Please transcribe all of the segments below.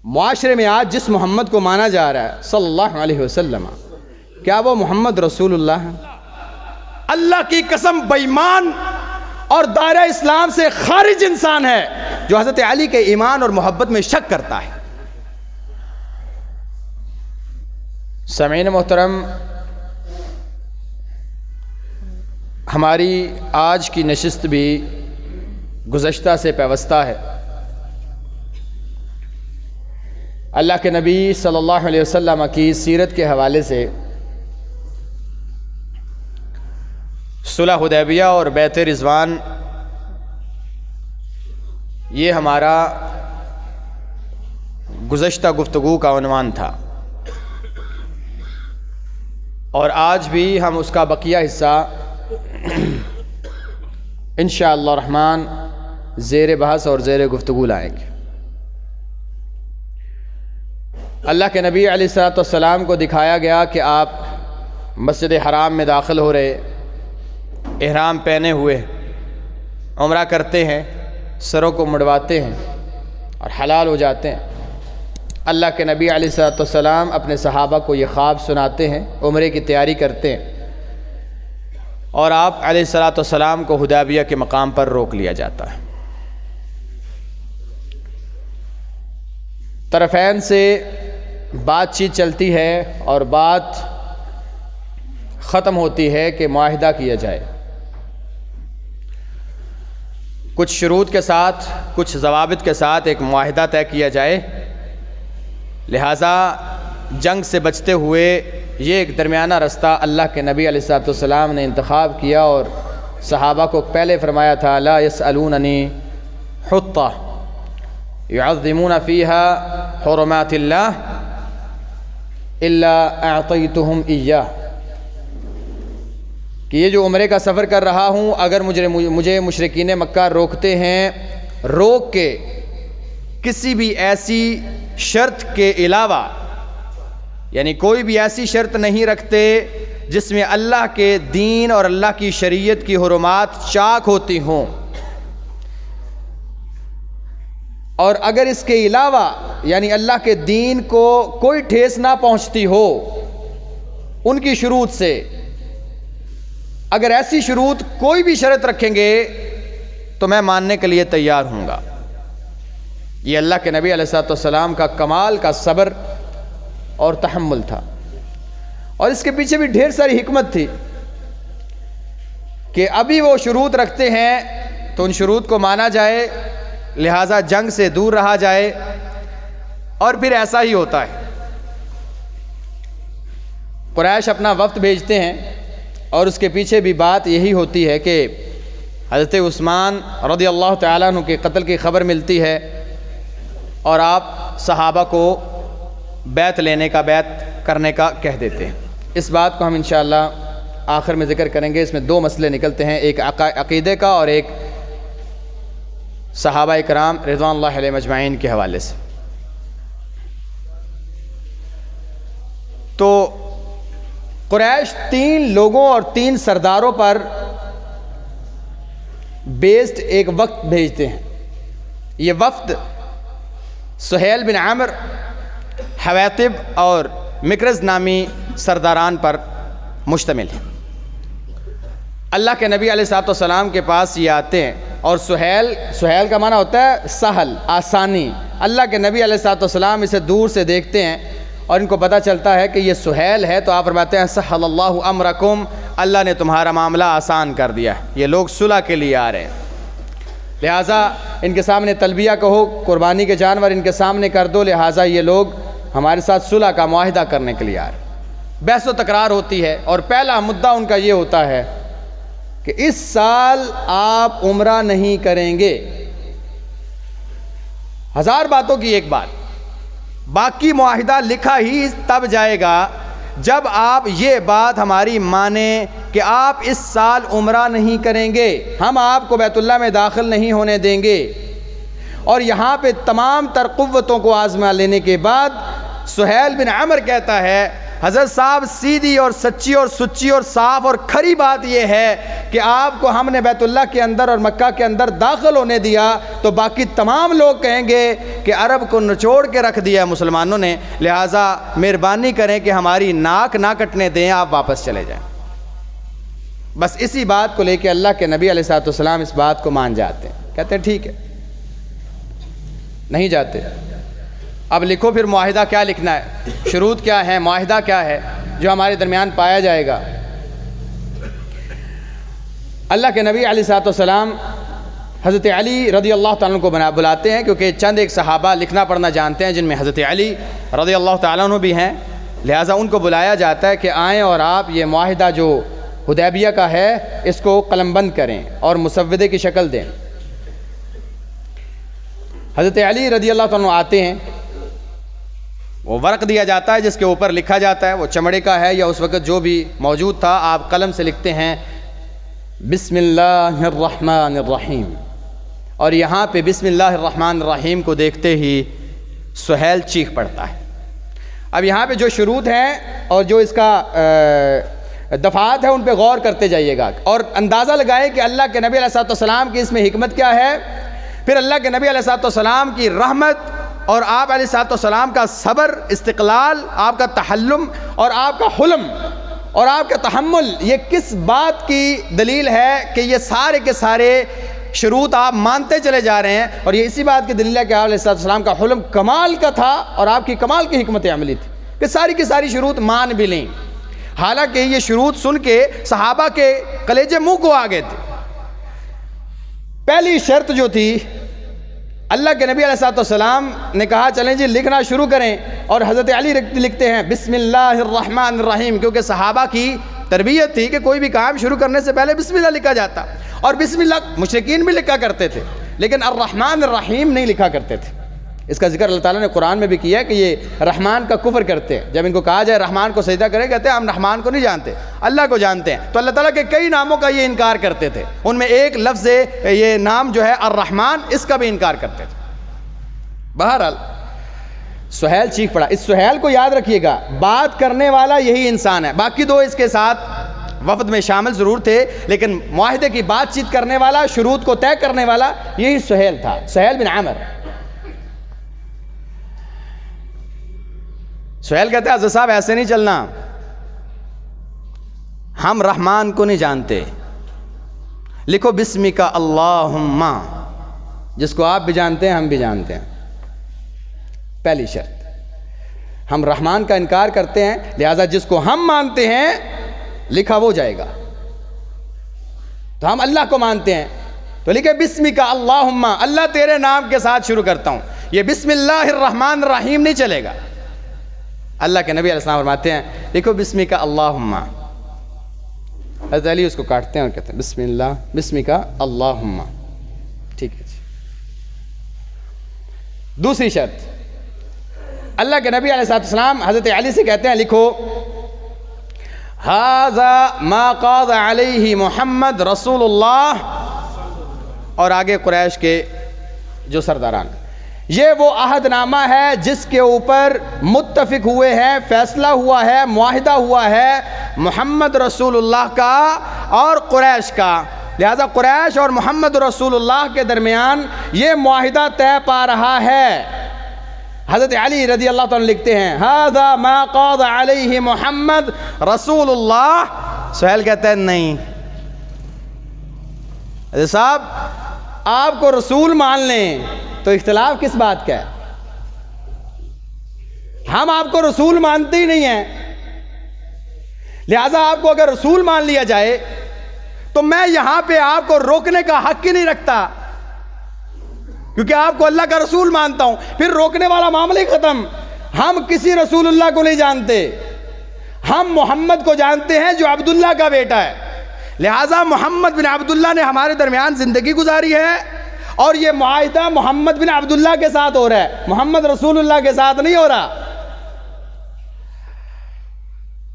معاشرے میں آج جس محمد کو مانا جا رہا ہے صلی اللہ علیہ وسلم، کیا وہ محمد رسول اللہ ہے؟ اللہ کی قسم بے ایمان اور دائرہ اسلام سے خارج انسان ہے جو حضرت علی کے ایمان اور محبت میں شک کرتا ہے۔ سامعین محترم، ہماری آج کی نشست بھی گزشتہ سے پیوستہ ہے۔ اللہ کے نبی صلی اللہ علیہ وسلم کی سیرت کے حوالے سے صلح حدیبیہ اور بیعت رضوان، یہ ہمارا گزشتہ گفتگو کا عنوان تھا، اور آج بھی ہم اس کا بقیہ حصہ انشاءاللہ الرحمن زیر بحث اور زیر گفتگو لائیں گے۔ اللہ کے نبی علیہ الصلوۃ والسلام کو دکھایا گیا کہ آپ مسجد حرام میں داخل ہو رہے، احرام پہنے ہوئے عمرہ کرتے ہیں، سروں کو مڑواتے ہیں اور حلال ہو جاتے ہیں۔ اللہ کے نبی علیہ الصلوۃ والسلام اپنے صحابہ کو یہ خواب سناتے ہیں، عمرے کی تیاری کرتے ہیں، اور آپ علیہ الصلوۃ والسلام کو حدیبیہ کے مقام پر روک لیا جاتا ہے۔ طرفین سے بات چیت چلتی ہے اور بات ختم ہوتی ہے کہ معاہدہ کیا جائے، کچھ شروط کے ساتھ، کچھ ضوابط کے ساتھ ایک معاہدہ طے کیا جائے۔ لہٰذا جنگ سے بچتے ہوئے یہ ایک درمیانہ رستہ اللہ کے نبی علیہ الصلوۃ والسلام نے انتخاب کیا، اور صحابہ کو پہلے فرمایا تھا لا یسألوننی حطہ یعظمون فیہا حرمات اللہ الا اعطیتہم ایاہ، کہ یہ جو عمرے کا سفر کر رہا ہوں، اگر مجھے مشرکین مکہ روکتے ہیں، روک کے کسی بھی ایسی شرط کے علاوہ، یعنی کوئی بھی ایسی شرط نہیں رکھتے جس میں اللہ کے دین اور اللہ کی شریعت کی حرمات چاک ہوتی ہوں، اور اگر اس کے علاوہ یعنی اللہ کے دین کو کوئی ٹھیس نہ پہنچتی ہو ان کی شروط سے، اگر ایسی شروط کوئی بھی شرط رکھیں گے تو میں ماننے کے لیے تیار ہوں گا۔ یہ اللہ کے نبی علیہ الصلوۃ والسلام کا کمال کا صبر اور تحمل تھا، اور اس کے پیچھے بھی ڈھیر ساری حکمت تھی کہ ابھی وہ شروط رکھتے ہیں تو ان شروط کو مانا جائے، لہٰذا جنگ سے دور رہا جائے، اور پھر ایسا ہی ہوتا ہے۔ قریش اپنا وفد بھیجتے ہیں، اور اس کے پیچھے بھی بات یہی ہوتی ہے کہ حضرت عثمان رضی اللہ تعالیٰ عنہ کے قتل کی خبر ملتی ہے، اور آپ صحابہ کو بیعت لینے کا، بیعت کرنے کا کہہ دیتے ہیں۔ اس بات کو ہم انشاءاللہ آخر میں ذکر کریں گے۔ اس میں دو مسئلے نکلتے ہیں، ایک عقیدے کا اور ایک صحابہ کرام رضوان اللہ علیہم اجمعین کے حوالے سے۔ تو قریش 3 لوگوں اور 3 سرداروں پر بیسڈ ایک وفد بھیجتے ہیں۔ یہ وفد سہیل بن عامر، حویطب اور مکرز نامی سرداران پر مشتمل ہے۔ اللہ کے نبی علیہ الصلوۃ والسلام کے پاس یہ آتے ہیں، اور سہیل کا معنی ہوتا ہے سہل، آسانی۔ اللہ کے نبی علیہ الصلوۃ والسلام اسے دور سے دیکھتے ہیں، اور ان کو پتہ چلتا ہے کہ یہ سہیل ہے، تو آپ فرماتے ہیں سہل اللہ امرکم، اللہ نے تمہارا معاملہ آسان کر دیا ہے، یہ لوگ صلح کے لیے آ رہے ہیں، لہٰذا ان کے سامنے تلبیہ کہو، قربانی کے جانور ان کے سامنے کر دو، لہٰذا یہ لوگ ہمارے ساتھ صلح کا معاہدہ کرنے کے لیے آ رہے ہیں۔ بحث و تکرار ہوتی ہے، اور پہلا مدعا ان کا یہ ہوتا ہے کہ اس سال آپ عمرہ نہیں کریں گے۔ 1000 باتوں کی ایک بات، باقی معاہدہ لکھا ہی تب جائے گا جب آپ یہ بات ہماری مانیں کہ آپ اس سال عمرہ نہیں کریں گے، ہم آپ کو بیت اللہ میں داخل نہیں ہونے دیں گے۔ اور یہاں پہ تمام تر قوتوں کو آزما لینے کے بعد سہیل بن عمر کہتا ہے حضرت صاحب سیدھی اور سچی اور سچی اور صاف اور کھری بات یہ ہے کہ آپ کو ہم نے بیت اللہ کے اندر اور مکہ کے اندر داخل ہونے دیا تو باقی تمام لوگ کہیں گے کہ عرب کو نچوڑ کے رکھ دیا مسلمانوں نے، لہٰذا مہربانی کریں کہ ہماری ناک نہ کٹنے دیں، آپ واپس چلے جائیں۔ بس اسی بات کو لے کے اللہ کے نبی علیہ الصلوۃ والسلام اس بات کو مان جاتے ہیں، کہتے ہیں ٹھیک ہے، نہیں جاتے۔ اب لکھو پھر معاہدہ کیا لکھنا ہے، شروط کیا ہے، معاہدہ کیا ہے جو ہمارے درمیان پایا جائے گا۔ اللہ کے نبی علیہ الصلوۃ والسلام حضرت علی رضی اللہ تعالیٰ عنہ کو بلاتے ہیں، کیونکہ چند ایک صحابہ لکھنا پڑھنا جانتے ہیں جن میں حضرت علی رضی اللہ تعالیٰ عنہ بھی ہیں، لہٰذا ان کو بلایا جاتا ہے کہ آئیں اور آپ یہ معاہدہ جو حدیبیہ کا ہے اس کو قلم بند کریں اور مسودے کی شکل دیں۔ حضرت علی رضی اللہ تعالیٰ عنہ آتے ہیں، وہ ورق دیا جاتا ہے جس کے اوپر لکھا جاتا ہے، وہ چمڑے کا ہے یا اس وقت جو بھی موجود تھا، آپ قلم سے لکھتے ہیں بسم اللہ الرحمن الرحیم، اور یہاں پہ بسم اللہ الرحمن الرحیم کو دیکھتے ہی سہیل چیخ پڑتا ہے۔ اب یہاں پہ جو شروط ہیں اور جو اس کا دفعات ہے ان پہ غور کرتے جائیے گا اور اندازہ لگائے کہ اللہ کے نبی علیہ الصلوۃ والسلام کی اس میں حکمت کیا ہے، پھر اللہ کے نبی علیہ الصلوۃ والسلام کی رحمت اور آپ علیہ الصلوۃ والسلام کا صبر، استقلال، آپ کا تحلم اور آپ کا حلم اور آپ کا تحمل، یہ کس بات کی دلیل ہے کہ یہ سارے کے سارے شروط آپ مانتے چلے جا رہے ہیں، اور یہ اسی بات کی دلیل ہے کہ آپ علیہ الصلوۃ والسلام کا حلم کمال کا تھا اور آپ کی کمال کی حکمت عملی تھی کہ ساری کی ساری شروط مان بھی لیں، حالانکہ یہ شروط سن کے صحابہ کے کلیجے منہ کو آ گئے تھے۔ پہلی شرط جو تھی، اللہ کے نبی علیہ الصلوۃ والسلام نے کہا چلیں جی لکھنا شروع کریں، اور حضرت علی لکھتے ہیں بسم اللہ الرحمن الرحیم، کیونکہ صحابہ کی تربیت تھی کہ کوئی بھی کام شروع کرنے سے پہلے بسم اللہ لکھا جاتا، اور بسم اللہ مشرکین بھی لکھا کرتے تھے لیکن الرحمن الرحیم نہیں لکھا کرتے تھے۔ اس کا ذکر اللہ تعالیٰ نے قرآن میں بھی کیا ہے کہ یہ رحمان کا کفر کرتے ہیں، جب ان کو کہا جائے رحمان کو سجدہ کرے کہتے ہیں ہم رحمان کو نہیں جانتے، اللہ کو جانتے ہیں، تو اللہ تعالیٰ کے کئی ناموں کا یہ انکار کرتے تھے، ان میں ایک لفظ یہ نام جو ہے الرحمن، اس کا بھی انکار کرتے تھے۔ بہرحال سہیل چیخ پڑا، اس سہیل کو یاد رکھیے گا، بات کرنے والا یہی انسان ہے، باقی دو اس کے ساتھ وفد میں شامل ضرور تھے لیکن معاہدے کی بات چیت کرنے والا، شروط کو طے کرنے والا یہی سہیل تھا، سہیل بن عامر۔ سہیل کہتے ہیں حضرت صاحب ایسے نہیں چلنا، ہم رحمان کو نہیں جانتے، لکھو بسمک اللہم، جس کو آپ بھی جانتے ہیں ہم بھی جانتے ہیں۔ پہلی شرط، ہم رحمان کا انکار کرتے ہیں، لہذا جس کو ہم مانتے ہیں لکھا وہ جائے گا، تو ہم اللہ کو مانتے ہیں تو لکھے بسمک اللہم، اللہ تیرے نام کے ساتھ شروع کرتا ہوں، یہ بسم اللہ الرحمن الرحیم نہیں چلے گا۔ اللہ کے نبی علیہ السلام فرماتے ہیں لکھو بسمک اللہم، حضرت علی اس کو کاٹتے ہیں اور کہتے ہیں بسم اللہ بسمک اللہم، ٹھیک ہے جی۔ دوسری شرط، اللہ کے نبی علیہ السلام حضرت علی سے کہتے ہیں لکھو ھذا ما قاض علیہ محمد رسول اللہ، اور آگے قریش کے جو سرداران، یہ وہ عہد نامہ ہے جس کے اوپر متفق ہوئے ہیں، فیصلہ ہوا ہے، معاہدہ ہوا ہے محمد رسول اللہ کا اور قریش کا، لہذا قریش اور محمد رسول اللہ کے درمیان یہ معاہدہ طے پا رہا ہے۔ حضرت علی رضی اللہ تعالیٰ لکھتے ہیں ھذا ما قاض علیہ محمد رسول اللہ۔ سہیل کہتے ہیں نہیں حضرت صاحب، آپ کو رسول مان لیں تو اختلاف کس بات کا ہے، ہم آپ کو رسول مانتے ہی نہیں ہیں، لہذا آپ کو اگر رسول مان لیا جائے تو میں یہاں پہ آپ کو روکنے کا حق ہی نہیں رکھتا، کیونکہ آپ کو اللہ کا رسول مانتا ہوں، پھر روکنے والا معاملہ ہی ختم۔ ہم کسی رسول اللہ کو نہیں جانتے، ہم محمد کو جانتے ہیں جو عبداللہ کا بیٹا ہے، لہذا محمد بن عبداللہ نے ہمارے درمیان زندگی گزاری ہے اور یہ معاہدہ محمد بن عبداللہ کے ساتھ ہو رہا ہے، محمد رسول اللہ کے ساتھ نہیں ہو رہا۔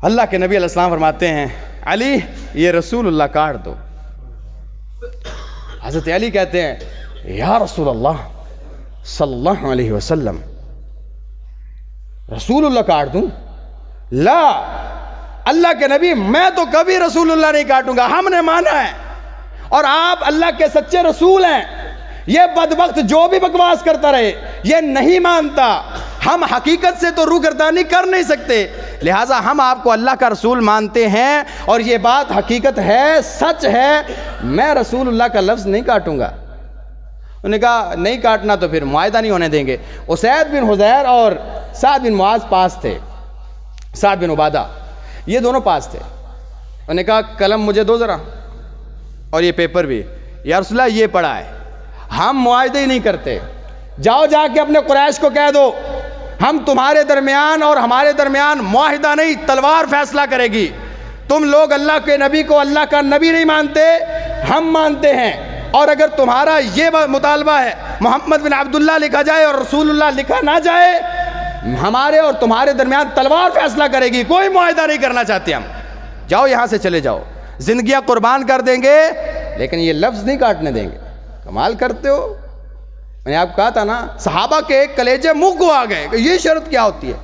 اللہ کے نبی علیہ السلام فرماتے ہیں علی یہ رسول اللہ کاٹ دو۔ حضرت علی کہتے ہیں یا رسول اللہ صلی اللہ علیہ وسلم، رسول اللہ کاٹ دوں؟ لا، اللہ کے نبی میں تو کبھی رسول اللہ نہیں کاٹوں گا، ہم نے مانا ہے اور آپ اللہ کے سچے رسول ہیں، یہ بدبخت جو بھی بکواس کرتا رہے یہ نہیں مانتا، ہم حقیقت سے تو روگردانی کر نہیں سکتے، لہٰذا ہم آپ کو اللہ کا رسول مانتے ہیں اور یہ بات حقیقت ہے، سچ ہے، میں رسول اللہ کا لفظ نہیں کاٹوں گا۔ انہوں نے کہا نہیں کاٹنا تو پھر معاہدہ نہیں ہونے دیں گے۔ اسید بن حضیر اور سعد بن معاذ پاس تھے، سعد بن عبادہ، یہ دونوں پاس تھے۔ انہوں نے کہا قلم مجھے دو ذرا اور یہ پیپر بھی، یا رسول اللہ یہ پڑھا ہے، ہم معاہدے ہی نہیں کرتے، جاؤ جا کے اپنے قریش کو کہہ دو ہم تمہارے درمیان اور ہمارے درمیان معاہدہ نہیں، تلوار فیصلہ کرے گی، تم لوگ اللہ کے نبی کو اللہ کا نبی نہیں مانتے، ہم مانتے ہیں، اور اگر تمہارا یہ مطالبہ ہے محمد بن عبداللہ لکھا جائے اور رسول اللہ لکھا نہ جائے، ہمارے اور تمہارے درمیان تلوار فیصلہ کرے گی، کوئی معاہدہ نہیں کرنا چاہتے ہم، جاؤ یہاں سے چلے جاؤ، زندگیاں قربان کر دیں گے لیکن یہ لفظ نہیں کاٹنے دیں گے۔ کمال کرتے ہو، میں نے آپ کو کہا تھا نا صحابہ کے کلیجے منہ کو آ گئے کہ یہ شرط کیا ہوتی ہے،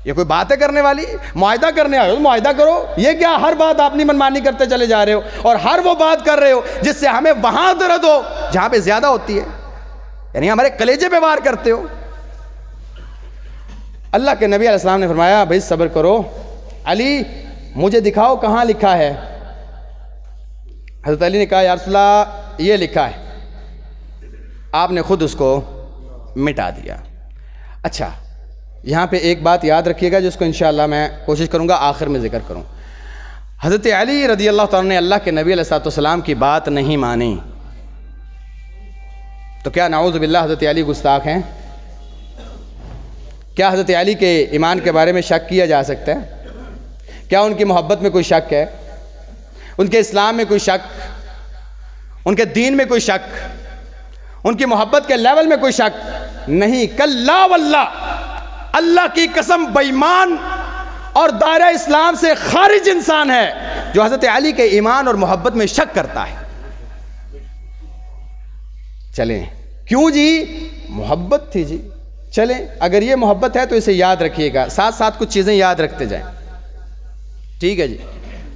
یہ کوئی باتیں کرنے والی، معاہدہ کرنے آئے ہو معاہدہ کرو، یہ کیا ہر بات اپنی منمانی کرتے چلے جا رہے ہو اور ہر وہ بات کر رہے ہو جس سے ہمیں وہاں درد ہو جہاں پہ زیادہ ہوتی ہے، یعنی ہمارے کلیجے پہ وار کرتے ہو۔ اللہ کے نبی علیہ السلام نے فرمایا بھائی صبر کرو، علی مجھے دکھاؤ کہاں لکھا ہے۔ حضرت علی نے کہا یا رسول اللہ یہ لکھا ہے، آپ نے خود اس کو مٹا دیا۔ اچھا یہاں پہ ایک بات یاد رکھیے گا جس کو انشاءاللہ میں کوشش کروں گا آخر میں ذکر کروں۔ حضرت علی رضی اللہ تعالیٰ نے اللہ کے نبی علیہ السلام کی بات نہیں مانی، تو کیا نعوذ باللہ حضرت علی گستاخ ہیں؟ کیا حضرت علی کے ایمان کے بارے میں شک کیا جا سکتا ہے؟ کیا ان کی محبت میں کوئی شک ہے؟ ان کے اسلام میں کوئی شک؟ ان کے دین میں کوئی شک؟ ان کی محبت کے لیول میں کوئی شک نہیں؟ کلا واللہ، اللہ کی قسم بے ایمان اور دائرہ اسلام سے خارج انسان ہے جو حضرت علی کے ایمان اور محبت میں شک کرتا ہے۔ چلیں کیوں جی؟ محبت تھی جی، چلیں اگر یہ محبت ہے تو اسے یاد رکھیے گا، ساتھ ساتھ کچھ چیزیں یاد رکھتے جائیں، ٹھیک ہے جی؟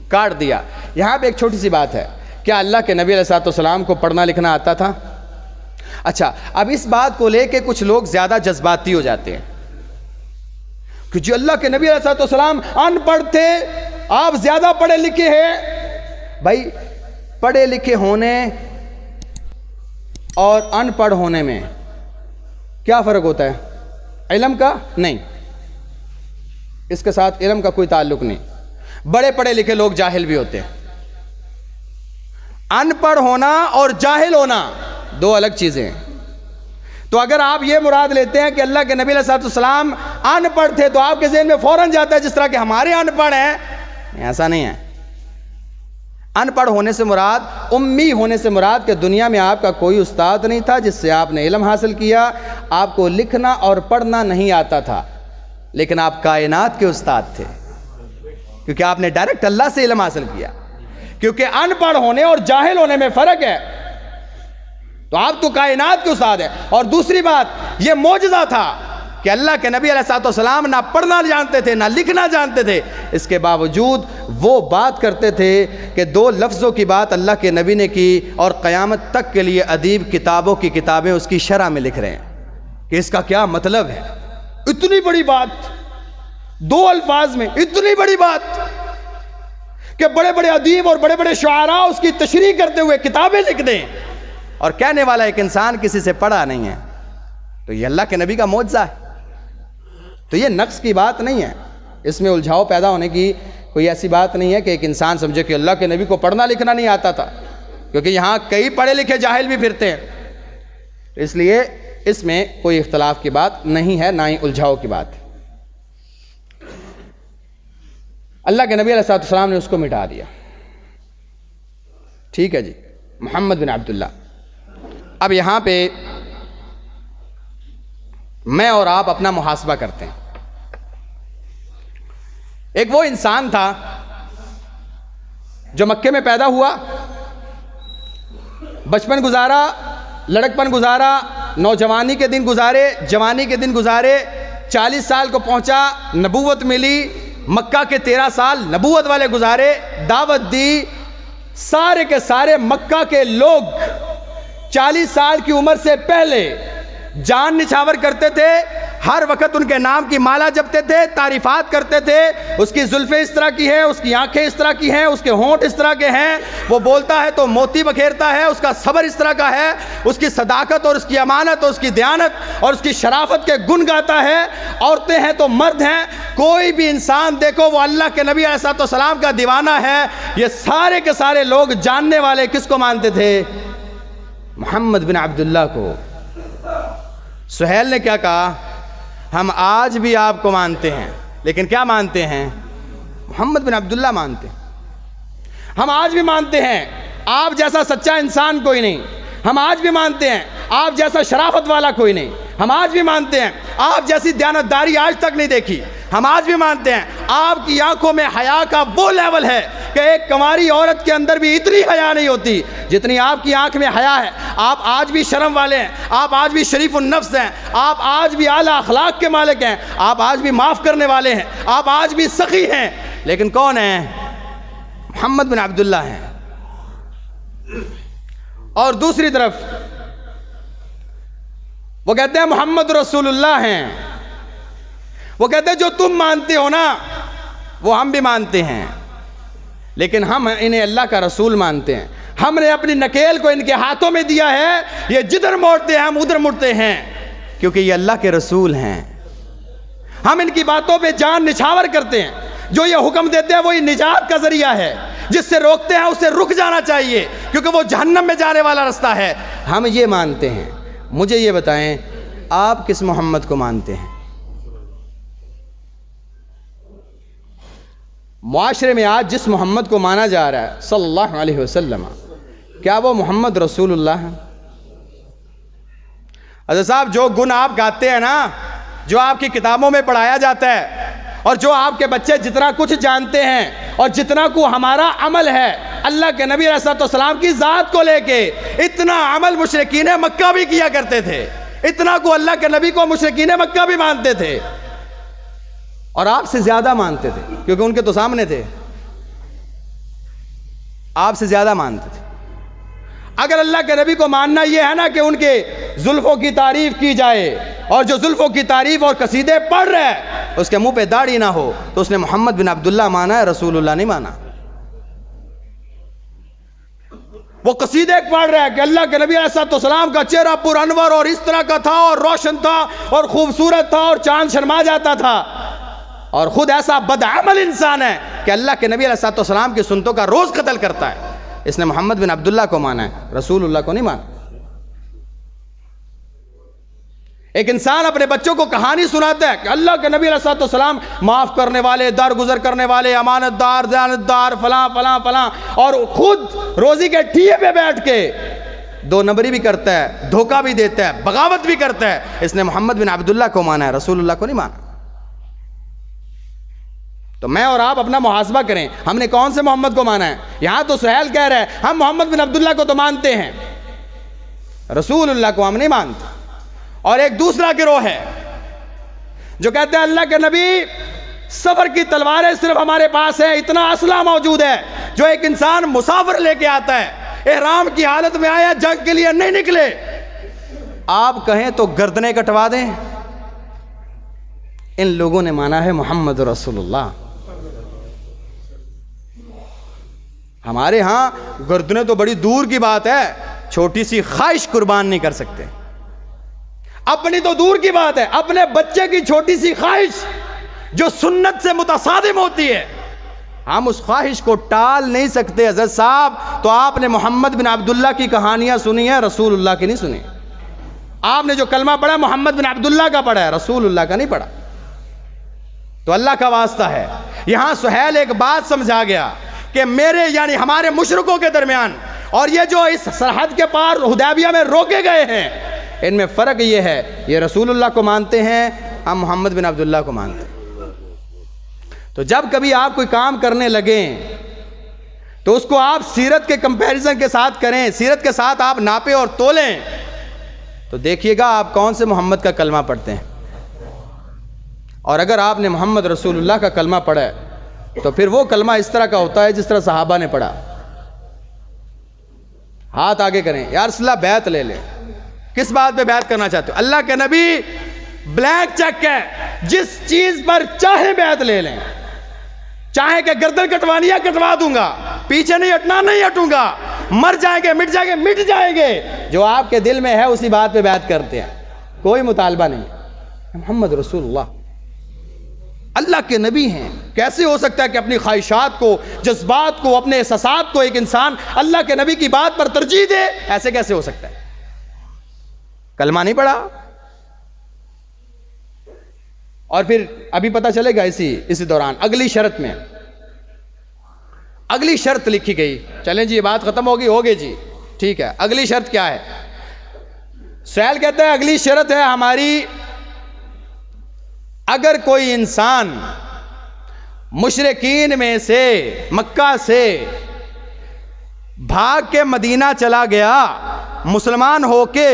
کاٹ دیا۔ یہاں پہ ایک چھوٹی سی بات ہے، کیا اللہ کے نبی علیہ السلام کو پڑھنا لکھنا آتا تھا؟ اچھا اب اس بات کو لے کے کچھ لوگ زیادہ جذباتی ہو جاتے ہیں کہ جو اللہ کے نبی علیہ السلام ان پڑھ تھے، آپ زیادہ پڑھے لکھے ہیں۔ بھائی پڑھے لکھے ہونے اور ان پڑھ ہونے میں کیا فرق ہوتا ہے؟ علم کا نہیں، اس کے ساتھ علم کا کوئی تعلق نہیں۔ بڑے پڑھے لکھے لوگ جاہل بھی ہوتے ہیں، ان پڑھ ہونا اور جاہل ہونا دو الگ چیزیں ہیں۔ تو اگر آپ یہ مراد لیتے ہیں کہ اللہ کے نبی علیہ السلام ان پڑھ تھے تو آپ کے ذہن میں فوراً جاتا ہے جس طرح کہ ہمارے ان پڑھ ہیں، ایسا نہیں ہے۔ ان پڑھ ہونے سے مراد، امی ہونے سے مراد کہ دنیا میں آپ کا کوئی استاد نہیں تھا جس سے آپ نے علم حاصل کیا، آپ کو لکھنا اور پڑھنا نہیں آتا تھا، لیکن آپ کائنات کے استاد تھے کیونکہ آپ نے ڈائریکٹ اللہ سے علم حاصل کیا۔ کیونکہ ان پڑھ ہونے اور جاہل ہونے میں فرق ہے، تو آپ تو کائنات کے استاد ہیں۔ اور دوسری بات یہ معجزہ تھا کہ اللہ کے نبی علیہ السلام نہ پڑھنا جانتے تھے نہ لکھنا جانتے تھے، اس کے باوجود وہ بات کرتے تھے کہ دو لفظوں کی بات اللہ کے نبی نے کی اور قیامت تک کے لیے ادیب کتابوں کی کتابیں اس کی شرح میں لکھ رہے ہیں کہ اس کا کیا مطلب ہے۔ اتنی بڑی بات، دو الفاظ میں اتنی بڑی بات کہ بڑے بڑے ادیب اور بڑے بڑے شعراء اس کی تشریح کرتے ہوئے کتابیں لکھ دیں اور کہنے والا ایک انسان کسی سے پڑھا نہیں ہے، تو یہ اللہ کے نبی کا معجزہ ہے۔ تو یہ نقص کی بات نہیں ہے، اس میں الجھاؤ پیدا ہونے کی کوئی ایسی بات نہیں ہے کہ ایک انسان سمجھے کہ اللہ کے نبی کو پڑھنا لکھنا نہیں آتا تھا، کیونکہ یہاں کئی پڑھے لکھے جاہل بھی پھرتے ہیں، اس لیے اس میں کوئی اختلاف کی بات نہیں ہے، نہ ہی الجھاؤ کی بات ہے۔ اللہ کے نبی علیہ السلام نے اس کو مٹا دیا، ٹھیک ہے جی، محمد بن عبداللہ۔ اب یہاں پہ میں اور آپ اپنا محاسبہ کرتے ہیں۔ ایک وہ انسان تھا جو مکے میں پیدا ہوا، بچپن گزارا، لڑکپن گزارا، نوجوانی کے دن گزارے، جوانی کے دن گزارے، 40 سال کو پہنچا، نبوت ملی، مکہ کے 13 سال نبوت والے گزارے، دعوت دی، سارے کے سارے مکہ کے لوگ 40 سال کی عمر سے پہلے جان نچھاور کرتے تھے، ہر وقت ان کے نام کی مالا جپتے تھے، تعریفات کرتے تھے، اس کی زلفیں اس طرح کی ہیں، اس کی آنکھیں اس طرح کی ہیں، اس کے ہونٹ اس طرح کے ہیں، وہ بولتا ہے تو موتی بکھیرتا ہے، اس کا صبر اس طرح کا ہے، اس کی صداقت اور اس کی امانت اور اس کی دیانت اور اس کی شرافت کے گن گاتا ہے، عورتیں ہیں تو مرد ہیں، کوئی بھی انسان دیکھو وہ اللہ کے نبی علیہ السلام کا دیوانہ ہے۔ یہ سارے کے سارے لوگ جاننے والے کس کو مانتے تھے؟ محمد بن عبداللہ کو۔ سہیل نے کیا کہا؟ ہم آج بھی آپ کو مانتے ہیں، لیکن کیا مانتے ہیں؟ محمد بن عبداللہ مانتے ہیں۔ ہم آج بھی مانتے ہیں آپ جیسا سچا انسان کوئی نہیں، ہم آج بھی مانتے ہیں آپ جیسا شرافت والا کوئی نہیں، ہم آج بھی مانتے ہیں آپ جیسی دیانتداری آج تک نہیں دیکھی، ہم آج بھی مانتے ہیں آپ کی آنکھوں میں حیا کا وہ لیول ہے کہ ایک کنواری عورت کے اندر بھی اتنی حیا نہیں ہوتی جتنی آپ کی آنکھ میں حیا ہے۔ آپ آج بھی شرم والے ہیں، آپ آج بھی شریف النفس ہیں، آپ آج بھی اعلیٰ اخلاق کے مالک ہیں، آپ آج بھی معاف کرنے والے ہیں، آپ آج بھی سخی ہیں، لیکن کون ہیں؟ محمد بن عبداللہ ہیں۔ اور دوسری طرف وہ کہتے ہیں محمد رسول اللہ ہیں، وہ کہتے ہیں جو تم مانتے ہو نا وہ ہم بھی مانتے ہیں، لیکن ہم انہیں اللہ کا رسول مانتے ہیں، ہم نے اپنی نکیل کو ان کے ہاتھوں میں دیا ہے، یہ جدھر موڑتے ہیں ہم ادھر مڑتے ہیں، کیونکہ یہ اللہ کے رسول ہیں۔ ہم ان کی باتوں پہ جان نچھاور کرتے ہیں، جو یہ حکم دیتے ہیں وہی نجات کا ذریعہ ہے، جس سے روکتے ہیں اسے رک جانا چاہیے کیونکہ وہ جہنم میں جانے والا رستہ ہے، ہم یہ مانتے ہیں۔ مجھے یہ بتائیں آپ کس محمد کو مانتے ہیں؟ معاشرے میں آج جس محمد کو مانا جا رہا ہے صلی اللہ علیہ وسلم، کیا وہ محمد رسول اللہ ہے؟ حضرت صاحب جو گن آپ گاتے ہیں نا، جو آپ کی کتابوں میں پڑھایا جاتا ہے، اور جو آپ کے بچے جتنا کچھ جانتے ہیں اور جتنا کو ہمارا عمل ہے اللہ کے نبی علیہ السلام کی ذات کو لے کے، اتنا عمل مشرکین مکہ بھی کیا کرتے تھے، اتنا کو اللہ کے نبی کو مشرکین مکہ بھی مانتے تھے، اور آپ سے زیادہ مانتے تھے کیونکہ ان کے تو سامنے تھے، آپ سے زیادہ مانتے تھے۔ اگر اللہ کے نبی کو ماننا یہ ہے نا کہ ان کے زلفوں کی تعریف کی جائے، اور جو زلفوں کی تعریف اور قصیدے پڑھ رہا ہے اس کے منہ پہ داڑھی نہ ہو، تو اس نے محمد بن عبداللہ مانا ہے، رسول اللہ نہیں مانا۔ وہ قصیدے پڑھ رہا ہے کہ اللہ کے نبی علیہ السلام کا چہرہ پر انور اور اس طرح کا تھا اور روشن تھا اور خوبصورت تھا اور چاند شرما جاتا تھا، اور خود ایسا بدعمل انسان ہے کہ اللہ کے نبی علیہ السلام کی سنتوں کا روز قتل کرتا ہے، اس نے محمد بن عبداللہ کو مانا ہے، رسول اللہ کو نہیں مانا۔ ایک انسان اپنے بچوں کو کہانی سناتا ہے کہ اللہ کے نبی علیہ السلام معاف کرنے والے، درگزر کرنے والے، امانت دار، دیانتدار، فلاں فلاں فلاں، اور خود روزی کے ٹھیے پہ بیٹھ کے 2 نمبری بھی کرتا ہے، دھوکہ بھی دیتا ہے، بغاوت بھی کرتا ہے، اس نے محمد بن عبداللہ کو مانا ہے، رسول اللہ کو نہیں مانا۔ تو میں اور آپ اپنا محاسبہ کریں، ہم نے کون سے محمد کو مانا ہے؟ یہاں تو سہیل کہہ رہے ہیں ہم محمد بن عبداللہ کو تو مانتے ہیں، رسول اللہ کو ہم نہیں مانتے۔ اور ایک دوسرا گروہ ہے جو کہتے ہیں اللہ کے نبی سفر کی تلواریں صرف ہمارے پاس ہیں، اتنا اسلحہ موجود ہے جو ایک انسان مسافر لے کے آتا ہے، احرام کی حالت میں آیا، جنگ کے لیے نہیں نکلے، آپ کہیں تو گردنیں کٹوا دیں۔ ان لوگوں نے مانا ہے محمد رسول اللہ۔ ہمارے ہاں گردنیں تو بڑی دور کی بات ہے، چھوٹی سی خواہش قربان نہیں کر سکتے، اپنی تو دور کی بات ہے، اپنے بچے کی چھوٹی سی خواہش جو سنت سے متصادم ہوتی ہے، ہم اس خواہش کو ٹال نہیں سکتے۔ حضرت صاحب تو آپ نے محمد بن عبداللہ کی کہانیاں سنی ہیں، رسول اللہ کی نہیں سنی۔ آپ نے جو کلمہ پڑھا محمد بن عبداللہ کا پڑھا ہے، رسول اللہ کا نہیں پڑھا۔ تو اللہ کا واسطہ ہے، یہاں سہیل ایک بات سمجھا گیا کہ میرے یعنی ہمارے مشرکوں کے درمیان اور یہ جو اس سرحد کے پار حدیبیہ میں روکے گئے ہیں، ان میں فرق یہ ہے، یہ رسول اللہ کو مانتے ہیں، ہم محمد بن عبداللہ کو مانتے ہیں۔ تو جب کبھی آپ کوئی کام کرنے لگیں تو اس کو آپ سیرت کے کمپیریزن کے ساتھ کریں، سیرت کے ساتھ آپ ناپیں اور تولیں، تو دیکھیے گا آپ کون سے محمد کا کلمہ پڑھتے ہیں۔ اور اگر آپ نے محمد رسول اللہ کا کلمہ پڑھا ہے تو پھر وہ کلمہ اس طرح کا ہوتا ہے جس طرح صحابہ نے پڑھا. ہاتھ آگے کریں, یا رسول اللہ بیعت لے لیں. کس بات پہ بیعت کرنا چاہتے ہو؟ اللہ کے نبی بلینک چیک ہے, جس چیز پر چاہے بیعت لے لیں. چاہے کہ گردن کٹوانی ہے کٹوا دوں گا, پیچھے نہیں ہٹنا نہیں ہٹوں گا, مر جائیں گے مٹ جائیں گے مٹ جائیں گے. جو آپ کے دل میں ہے اسی بات پہ بیعت کرتے ہیں, کوئی مطالبہ نہیں. محمد رسول اللہ اللہ کے نبی ہیں. کیسے ہو سکتا ہے کہ اپنی خواہشات کو, جذبات کو, اپنے احساسات کو ایک انسان اللہ کے نبی کی بات پر ترجیح دے؟ ایسے کیسے ہو سکتا ہے؟ کلمہ نہیں پڑھا. اور پھر ابھی پتہ چلے گا اسی دوران اگلی شرط میں, اگلی شرط لکھی گئی. چلیں جی یہ بات ختم ہوگی جی, ٹھیک ہے. اگلی شرط کیا ہے؟ سہیل کہتا ہے اگلی شرط ہے ہماری, اگر کوئی انسان مشرکین میں سے مکہ سے بھاگ کے مدینہ چلا گیا مسلمان ہو کے,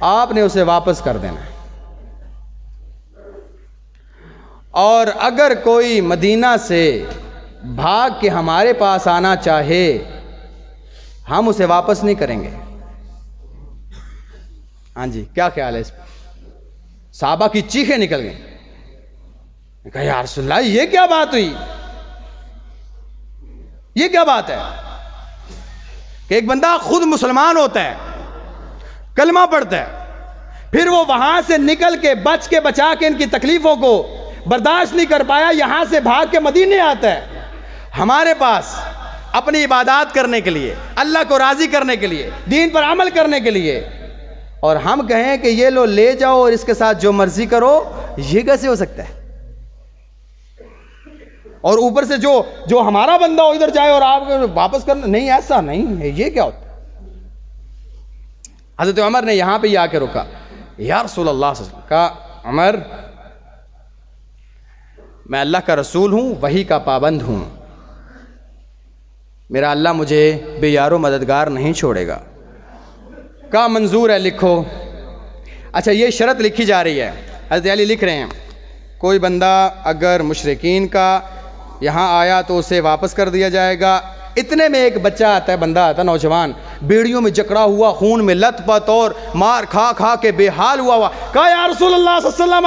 آپ نے اسے واپس کر دینا ہے. اور اگر کوئی مدینہ سے بھاگ کے ہمارے پاس آنا چاہے ہم اسے واپس نہیں کریں گے. ہاں جی, کیا خیال ہے اس پہ؟ صحابہ کی چیخیں نکل گئیں. کہا یا رسول اللہ یہ کیا بات ہوئی, یہ کیا بات ہے کہ ایک بندہ خود مسلمان ہوتا ہے, کلمہ پڑھتا ہے, پھر وہ وہاں سے نکل کے بچ کے بچا کے ان کی تکلیفوں کو برداشت نہیں کر پایا, یہاں سے بھاگ کے مدینے آتا ہے ہمارے پاس اپنی عبادات کرنے کے لیے, اللہ کو راضی کرنے کے لیے, دین پر عمل کرنے کے لیے, اور ہم کہیں کہ یہ لو لے جاؤ اور اس کے ساتھ جو مرضی کرو. یہ کیسے ہو سکتا ہے؟ اور اوپر سے جو ہمارا بندہ ہو ادھر جائے اور آپ واپس کرنا نہیں, ایسا نہیں ہے. یہ کیا ہوتا ہے؟ حضرت عمر نے یہاں پہ ہی آ کے رکا. یا رسول اللہ صلی اللہ علیہ وسلم, کہا عمر میں اللہ کا رسول ہوں, وحی کا پابند ہوں, میرا اللہ مجھے بے یار و مددگار نہیں چھوڑے گا. کہا منظور ہے, لکھو. اچھا یہ شرط لکھی جا رہی ہے, حضرت علی لکھ رہے ہیں کوئی بندہ اگر مشرکین کا یہاں آیا تو اسے واپس کر دیا جائے گا. اتنے میں ایک بچہ آتا ہے, بندہ آتا ہے نوجوان, بیڑیوں میں جکڑا ہوا, خون میں لت پت اور مار کھا کھا کے بے حال ہوا. کہا یا رسول اللہ صلی اللہ علیہ وسلم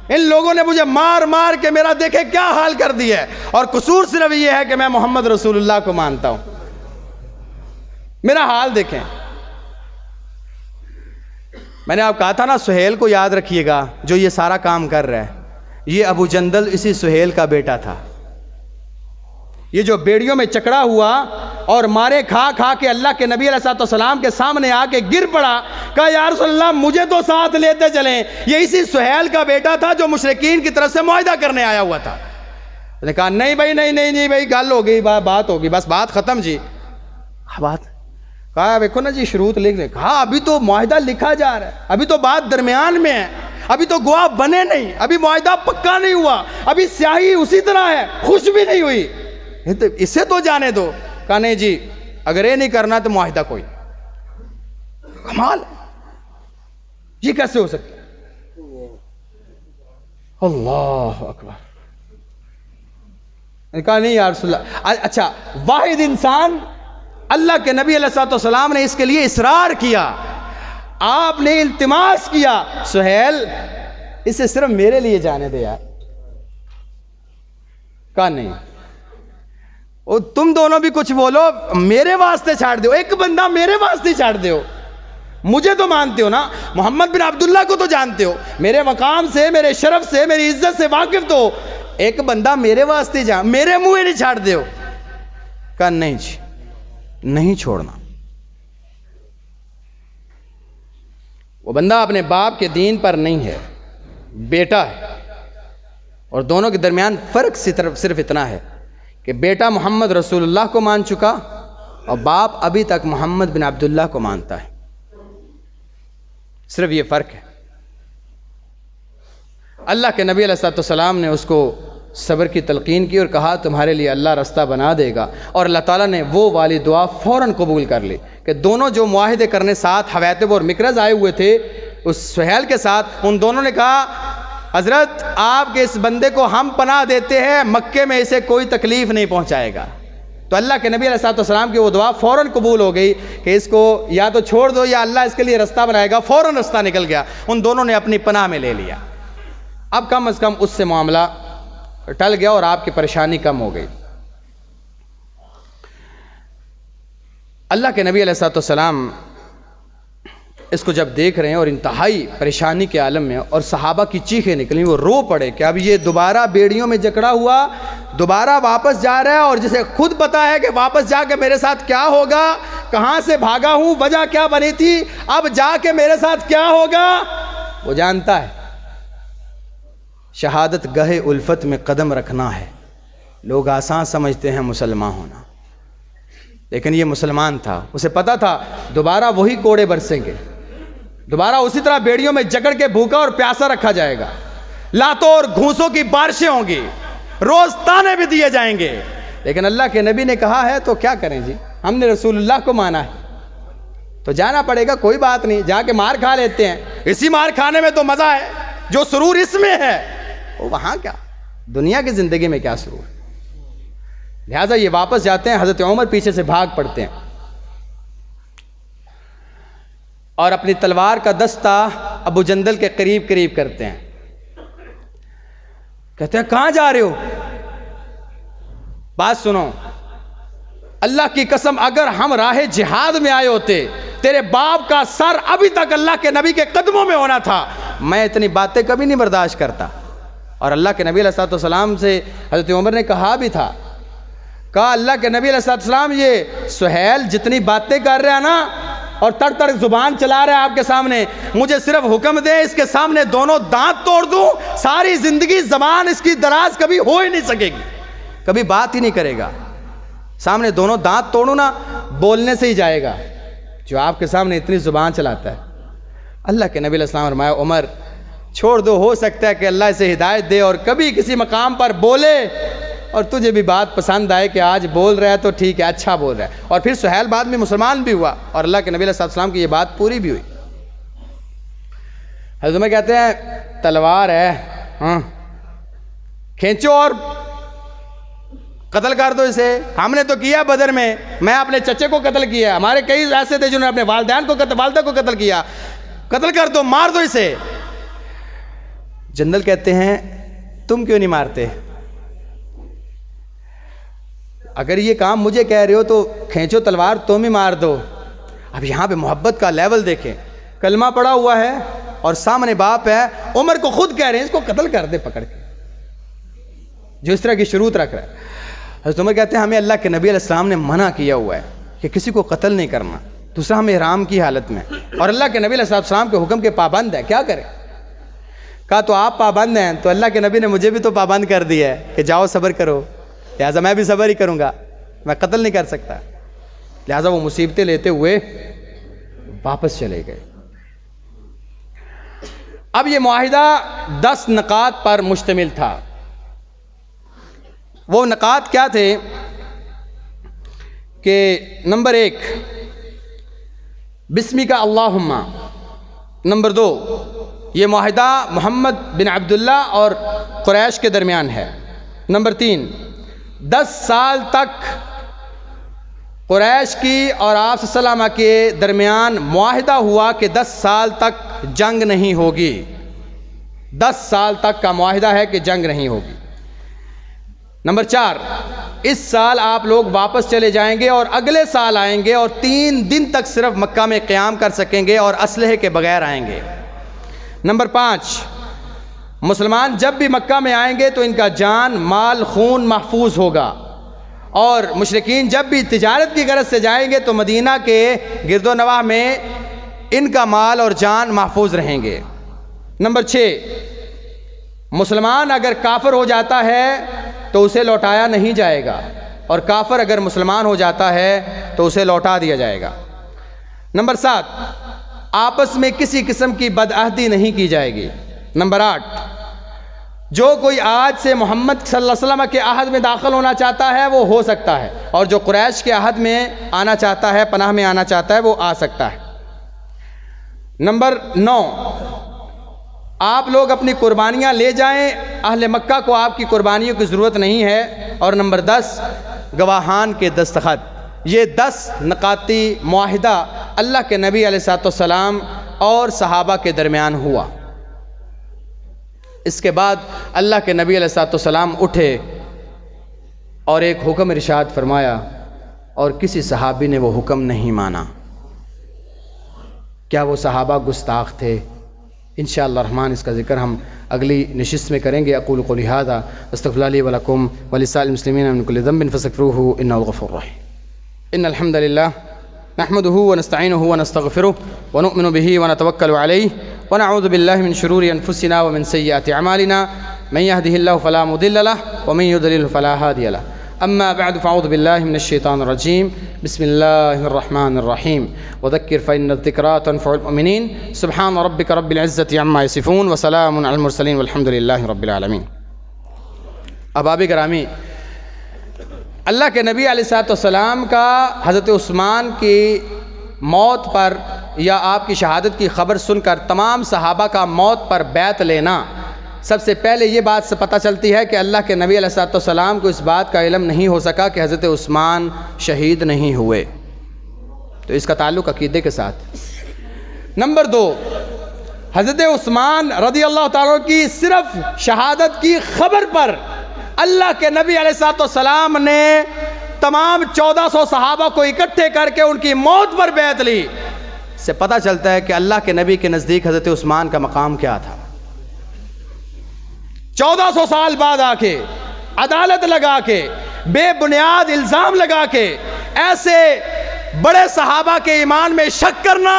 ان لوگوں نے مجھے مار مار کے میرا دیکھے کیا حال کر دیا ہے, اور قصور صرف یہ ہے کہ میں محمد رسول اللہ کو مانتا ہوں, میرا حال دیکھیں. میں نے آپ کہا تھا نا سہیل کو یاد رکھیے گا جو یہ سارا کام کر رہا ہے, یہ ابو جندل اسی سہیل کا بیٹا تھا. یہ جو بیڑیوں میں چکڑا ہوا اور مارے کھا کھا کے اللہ کے نبی علیہ السلام کے سامنے آ کے گر پڑا, کہا یا رسول اللہ مجھے تو ساتھ لیتے چلیں. یہ اسی سہیل کا بیٹا تھا جو مشرکین کی طرف سے معاہدہ کرنے آیا ہوا تھا. نے کہا نہیں بھائی نہیں بھائی گل ہو گئی, بات ہوگی, بس بات ختم جی. بات کہا دیکھو نا جی شروط لکھ دیں. کہا ابھی تو معاہدہ لکھا جا رہا ہے, ابھی تو بات درمیان میں ہے, ابھی تو گواہ بنے نہیں, ابھی معاہدہ پکا نہیں ہوا, ابھی سیاہی اسی طرح ہے, خوش بھی نہیں ہوئی, اسے تو جانے دو. کہا نہیں جی اگر یہ نہیں کرنا تو معاہدہ کوئی. کمال, یہ کیسے ہو سکتا ہے؟ اللہ اکبر. کہا نہیں یا رسول اللہ. اچھا واحد انسان اللہ کے نبی علیہ السلام نے اس کے لیے اصرار کیا, آپ نے التماس کیا, سہیل اسے صرف میرے لیے جانے دے یار. کہا نہیں, تم دونوں بھی کچھ بولو, میرے واسطے چھاڑ دو, ایک بندہ میرے واسطے چھاڑ دو. مجھے تو مانتے ہو نا, محمد بن عبداللہ کو تو جانتے ہو, میرے مقام سے, میرے شرف سے, میری عزت سے واقف تو, ایک بندہ میرے واسطے میرے منہ نہیں چھاڑ دے ہو. کہا نہیں جی نہیں چھوڑنا. وہ بندہ اپنے باپ کے دین پر نہیں ہے, بیٹا ہے, اور دونوں کے درمیان فرق صرف اتنا ہے کہ بیٹا محمد رسول اللہ کو مان چکا اور باپ ابھی تک محمد بن عبداللہ کو مانتا ہے. صرف یہ فرق ہے. اللہ کے نبی علیہ السلام نے اس کو صبر کی تلقین کی اور کہا تمہارے لیے اللہ راستہ بنا دے گا, اور اللہ تعالیٰ نے وہ والی دعا فوراً قبول کر لی کہ دونوں جو معاہدے کرنے ساتھ حویتب اور مکرز آئے ہوئے تھے اس سہیل کے ساتھ, ان دونوں نے کہا حضرت آپ کے اس بندے کو ہم پناہ دیتے ہیں، مکے میں اسے کوئی تکلیف نہیں پہنچائے گا۔ تو اللہ کے نبی علیہ السلام کی وہ دعا فوراً قبول ہو گئی کہ اس کو یا تو چھوڑ دو یا اللہ اس کے لیے رستہ بنائے گا۔ فوراً رستہ نکل گیا، ان دونوں نے اپنی پناہ میں لے لیا۔ اب کم از کم اس سے معاملہ ٹل گیا اور آپ کی پریشانی کم ہو گئی۔ اللہ کے نبی علیہ السلام اس کو جب دیکھ رہے ہیں اور انتہائی پریشانی کے عالم میں، اور صحابہ کی چیخیں نکلیں، وہ رو پڑے کہ اب یہ دوبارہ بیڑیوں میں جکڑا ہوا دوبارہ واپس جا رہا ہے، اور جسے خود پتا ہے کہ واپس جا کے میرے ساتھ کیا ہوگا، کہاں سے بھاگا ہوں، وجہ کیا بنی تھی، اب جا کے میرے ساتھ کیا ہوگا وہ جانتا ہے۔ شہادت گہے الفت میں قدم رکھنا ہے۔ لوگ آسان سمجھتے ہیں مسلمان ہونا، لیکن یہ مسلمان تھا، اسے پتا تھا دوبارہ وہی کوڑے برسیں گے، دوبارہ اسی طرح بیڑیوں میں جکڑ کے بھوکا اور پیاسا رکھا جائے گا، لاتوں اور گھونسوں کی بارشیں ہوں گی، روز تانے بھی دیے جائیں گے۔ لیکن اللہ کے نبی نے کہا ہے تو کیا کریں جی، ہم نے رسول اللہ کو مانا ہے تو جانا پڑے گا، کوئی بات نہیں، جا کے مار کھا لیتے ہیں، اسی مار کھانے میں تو مزہ ہے، جو سرور اس میں ہے وہ وہاں کیا، دنیا کی زندگی میں کیا سرور۔ لہٰذا یہ واپس جاتے ہیں، حضرت عمر پیچھے سے بھاگ پڑتے ہیں اور اپنی تلوار کا دستہ ابو جندل کے قریب قریب کرتے ہیں، کہتے ہیں کہاں جا رہے ہو؟ بات سنو، اللہ کی قسم اگر ہم راہ جہاد میں آئے ہوتے، تیرے باپ کا سر ابھی تک اللہ کے نبی کے قدموں میں ہونا تھا، میں اتنی باتیں کبھی نہیں برداشت کرتا۔ اور اللہ کے نبی علیہ السلام سے حضرت عمر نے کہا بھی تھا، کہا اللہ کے نبی علیہ السلام یہ سہیل جتنی باتیں کر رہا ہے نا اور تڑ تڑ زبان چلا رہا ہے آپ کے سامنے، مجھے صرف حکم دے اس کے سامنے دونوں دانت توڑ دوں، ساری زندگی زبان اس کی دراز کبھی ہو ہی نہیں سکے گی، کبھی بات ہی نہیں کرے گا، سامنے دونوں دانت توڑوں نا بولنے سے ہی جائے گا، جو آپ کے سامنے اتنی زبان چلاتا ہے۔ اللہ کے نبی علیہ السلام فرمایا عمر چھوڑ دو، ہو سکتا ہے کہ اللہ اسے ہدایت دے اور کبھی کسی مقام پر بولے اور تجھے بھی بات پسند آئے کہ آج بول رہا ہے تو ٹھیک ہے، اچھا بول رہا ہے۔ اور پھر سہیل بعد میں مسلمان بھی ہوا اور اللہ کے نبی علیہ السلام کی یہ بات پوری بھی ہوئی۔ حضرت عمر کہتے ہیں تلوار ہے، ہاں کھینچو اور قتل کر دو اسے، ہم نے تو کیا بدر میں اپنے چچے کو قتل کیا، ہمارے کئی ایسے تھے جنہوں نے اپنے والدہ کو قتل کیا، قتل کر دو، مار دو اسے۔ جنرل کہتے ہیں تم کیوں نہیں مارتے؟ اگر یہ کام مجھے کہہ رہے ہو تو کھینچو تلوار تم ہی مار دو۔ اب یہاں پہ محبت کا لیول دیکھیں، کلمہ پڑا ہوا ہے اور سامنے باپ ہے، عمر کو خود کہہ رہے ہیں اس کو قتل کر دے پکڑ کے، جو اس طرح کی شروط رکھ رہا ہے۔ حضرت عمر کہتے ہیں ہمیں اللہ کے نبی علیہ السلام نے منع کیا ہوا ہے کہ کسی کو قتل نہیں کرنا، دوسرا ہم احرام کی حالت میں، اور اللہ کے نبی علیہ السلام کے حکم کے پابند ہے، کیا کریں؟ کہا تو آپ پابند ہیں تو اللہ کے نبی نے مجھے بھی تو پابند کر دیا ہے کہ جاؤ صبر کرو، لہٰذا میں بھی صبر ہی کروں گا، میں قتل نہیں کر سکتا۔ لہٰذا وہ مصیبتیں لیتے ہوئے واپس چلے گئے۔ اب یہ معاہدہ 10 نکات پر مشتمل تھا۔ وہ نکات کیا تھے کہ نمبر 1 بسمی کا اللہم، نمبر 2 یہ معاہدہ محمد بن عبداللہ اور قریش کے درمیان ہے، نمبر 3 10 سال تک قریش کی اور آپ صلی اللہ علیہ وسلم کے درمیان معاہدہ ہوا کہ 10 سال تک جنگ نہیں ہوگی، 10 سال تک کا معاہدہ ہے کہ جنگ نہیں ہوگی۔ نمبر 4 اس سال آپ لوگ واپس چلے جائیں گے اور اگلے سال آئیں گے اور 3 دن تک صرف مکہ میں قیام کر سکیں گے اور اسلحے کے بغیر آئیں گے۔ نمبر 5 مسلمان جب بھی مکہ میں آئیں گے تو ان کا جان مال خون محفوظ ہوگا، اور مشرکین جب بھی تجارت کی غرض سے جائیں گے تو مدینہ کے گرد و نواح میں ان کا مال اور جان محفوظ رہیں گے۔ نمبر 6 مسلمان اگر کافر ہو جاتا ہے تو اسے لوٹایا نہیں جائے گا، اور کافر اگر مسلمان ہو جاتا ہے تو اسے لوٹا دیا جائے گا۔ نمبر 7 آپس میں کسی قسم کی بدعہدی نہیں کی جائے گی۔ نمبر 8 جو کوئی آج سے محمد صلی اللہ علیہ وسلم کے عہد میں داخل ہونا چاہتا ہے وہ ہو سکتا ہے، اور جو قریش کے عہد میں آنا چاہتا ہے، پناہ میں آنا چاہتا ہے، وہ آ سکتا ہے۔ نمبر 9 آپ لوگ اپنی قربانیاں لے جائیں، اہل مکہ کو آپ کی قربانیوں کی ضرورت نہیں ہے۔ اور نمبر 10 گواہان کے دستخط، یہ 10 نکاتی معاہدہ اللہ کے نبی علیہ الصلوۃ والسلام اور صحابہ کے درمیان ہوا۔ اس کے بعد اللہ کے نبی علیہ الصلوۃ والسلام اٹھے اور ایک حکم ارشاد فرمایا، اور کسی صحابی نے وہ حکم نہیں مانا۔ کیا وہ صحابہ گستاخ تھے؟ انشاءاللہ الرحمن اس کا ذکر ہم اگلی نشست میں کریں گے۔ اقول قولی ھذا استغفر اللہ لی ولکم ولسائر المسلمین من کل ذنب فاستغفروہ انہ الغفور الرحیم۔ ان الحمد للہ نحمده ونستعینه ونستغفره ونؤمن به ونتوکل علیہ ونعوذ باللہ من شرور انفسنا ومن سیئات اعمالنا من يهده الله فلا مضل له ومن يضلل فلا هادي له اما بعد فاعوذ باللہ من الشیطان الرجیم بسم اللہ الرحمن الرحیم وذکر فإن الذکرى تنفع المؤمنین سبحان ربک رب العزة عما یصفون وسلام علی المرسلین والحمد للہ رب العالمین۔ احباب گرامی، اللہ کے نبی علیہ الصلوۃ والسلام کا حضرت عثمان کی موت پر یا آپ کی شہادت کی خبر سن کر تمام صحابہ کا موت پر بیعت لینا، سب سے پہلے یہ بات سے پتہ چلتی ہے کہ اللہ کے نبی علیہ الصلوۃ والسلام کو اس بات کا علم نہیں ہو سکا کہ حضرت عثمان شہید نہیں ہوئے، تو اس کا تعلق عقیدے کے ساتھ۔ نمبر 2، حضرت عثمان رضی اللہ تعالیٰ کی صرف شہادت کی خبر پر اللہ کے نبی علیہ الصلوۃ والسلام نے تمام 1400 صحابہ کو اکٹھے کر کے ان کی موت پر بیعت لی۔ اس سے پتہ چلتا ہے کہ اللہ کے نبی کے نزدیک حضرت عثمان کا مقام کیا تھا۔ 1400 سال بعد آ کے عدالت لگا کے بے بنیاد الزام لگا کے ایسے بڑے صحابہ کے ایمان میں شک کرنا،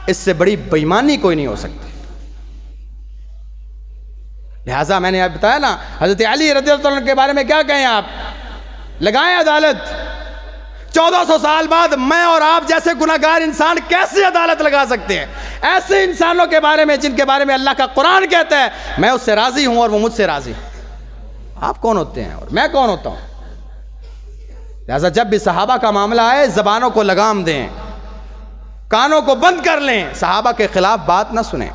اس سے بڑی بے ایمانی کوئی نہیں ہو سکتی۔ لہٰذا میں نے آپ بتایا نا، حضرت علی رضی اللہ عنہ کے بارے میں کیا کہیں آپ؟ لگائیں عدالت۔ 1400 سال بعد میں اور آپ جیسے گناہگار انسان کیسے عدالت لگا سکتے ہیں؟ ایسے انسانوں کے بارے میں جن کے بارے میں اللہ کا قرآن کہتا ہے میں اس سے راضی ہوں اور وہ مجھ سے راضی۔ آپ کون ہوتے ہیں اور میں کون ہوتا ہوں؟ لہذا جب بھی صحابہ کا معاملہ آئے زبانوں کو لگام دیں، کانوں کو بند کر لیں، صحابہ کے خلاف بات نہ سنیں،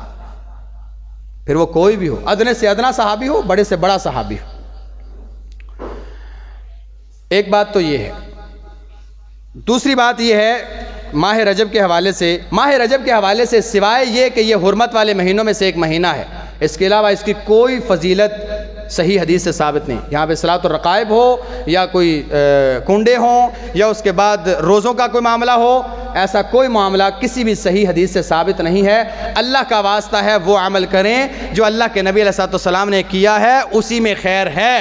پھر وہ کوئی بھی ہو، ادنے سے ادنا صحابی ہو، بڑے سے بڑا صحابی ہو۔ ایک بات تو یہ ہے۔ دوسری بات یہ ہے ماہ رجب کے حوالے سے سوائے یہ کہ یہ حرمت والے مہینوں میں سے ایک مہینہ ہے، اس کے علاوہ اس کی کوئی فضیلت صحیح حدیث سے ثابت نہیں۔ یہاں پہ صلاۃ الرقائب ہو یا کوئی کنڈے ہوں یا اس کے بعد روزوں کا کوئی معاملہ ہو، ایسا کوئی معاملہ کسی بھی صحیح حدیث سے ثابت نہیں ہے۔ اللہ کا واسطہ ہے وہ عمل کریں جو اللہ کے نبی علیہ الصلوۃ والسلام نے کیا ہے، اسی میں خیر ہے۔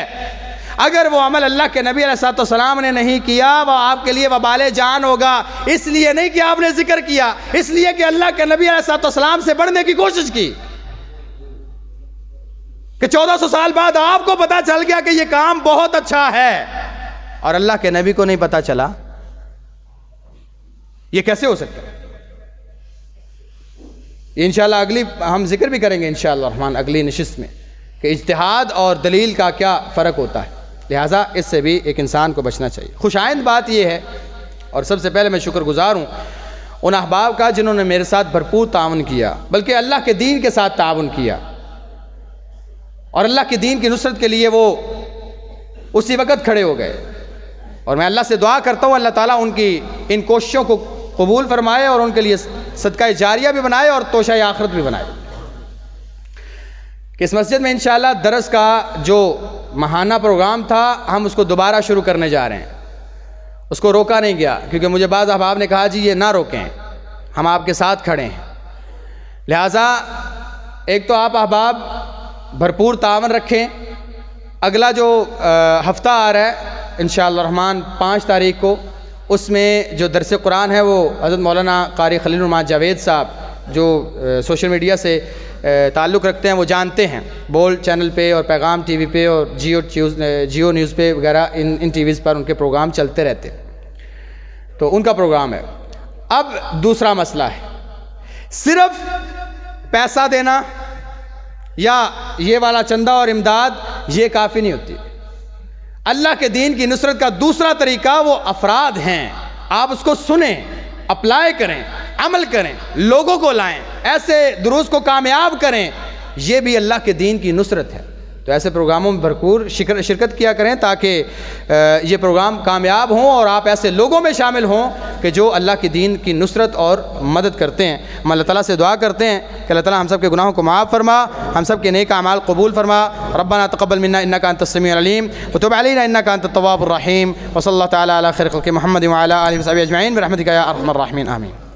اگر وہ عمل اللہ کے نبی علیہ الصلوۃ والسلام نے نہیں کیا وہ آپ کے لیے وبال جان ہوگا، اس لیے نہیں کہ آپ نے ذکر کیا، اس لیے کہ اللہ کے نبی علیہ الصلوۃ والسلام سے بڑھنے کی کوشش کی، کہ 1400 سال بعد آپ کو پتا چل گیا کہ یہ کام بہت اچھا ہے اور اللہ کے نبی کو نہیں پتا چلا، یہ کیسے ہو سکتا ہے؟ انشاءاللہ اگلی ہم ذکر بھی کریں گے انشاءاللہ الرحمن اگلی نشست میں کہ اجتہاد اور دلیل کا کیا فرق ہوتا ہے، لہٰذا اس سے بھی ایک انسان کو بچنا چاہیے۔ خوش آئند بات یہ ہے، اور سب سے پہلے میں شکر گزار ہوں ان احباب کا جنہوں نے میرے ساتھ بھرپور تعاون کیا، بلکہ اللہ کے دین کے ساتھ تعاون کیا، اور اللہ کے دین کی نصرت کے لیے وہ اسی وقت کھڑے ہو گئے، اور میں اللہ سے دعا کرتا ہوں اللہ تعالیٰ ان کی ان کوششوں کو قبول فرمائے اور ان کے لیے صدقہ جاریہ بھی بنائے اور توشہ آخرت بھی بنائے۔ کہ اس مسجد میں انشاءاللہ درس کا جو ماہانہ پروگرام تھا ہم اس کو دوبارہ شروع کرنے جا رہے ہیں، اس کو روکا نہیں گیا، کیونکہ مجھے بعض احباب نے کہا جی یہ نہ روکیں، ہم آپ کے ساتھ کھڑے ہیں۔ لہٰذا ایک تو آپ احباب بھرپور تعاون رکھیں، اگلا جو ہفتہ آ رہا ہے انشاءاللہ الرحمن 5 تاریخ کو، اس میں جو درس قرآن ہے وہ حضرت مولانا قاری خلیل الرحمن جاوید صاحب جو سوشل میڈیا سے تعلق رکھتے ہیں وہ جانتے ہیں، بول چینل پہ اور پیغام ٹی وی پہ اور جیو نیوز پہ وغیرہ ان ٹی ویز پر ان کے پروگرام چلتے رہتے ہیں، تو ان کا پروگرام ہے۔ اب دوسرا مسئلہ ہے، صرف پیسہ دینا یا یہ والا چندہ اور امداد یہ کافی نہیں ہوتی۔ اللہ کے دین کی نصرت کا دوسرا طریقہ وہ افراد ہیں، آپ اس کو سنیں، اپلائی کریں، عمل کریں، لوگوں کو لائیں، ایسے دروس کو کامیاب کریں یہ بھی اللہ کے دین کی نصرت ہے۔ تو ایسے پروگراموں میں بھرپور شرکت کیا کریں تاکہ یہ پروگرام کامیاب ہوں اور آپ ایسے لوگوں میں شامل ہوں کہ جو اللہ کے دین کی نصرت اور مدد کرتے ہیں۔ ہم اللہ تعالیٰ سے دعا کرتے ہیں کہ اللہ تعالیٰ ہم سب کے گناہوں کو معاف فرما، ہم سب کے نیک اعمال قبول فرما۔ ربنا تقبل منا انک انت السمیع العلیم وتب علینا انک انت التواب الرحیم، وصلی اللہ تعالیٰ علی خیر خلق محمد وعلی آلہ وصحبہ اجمعین برحمتک یا ارحم الراحمین، آمین۔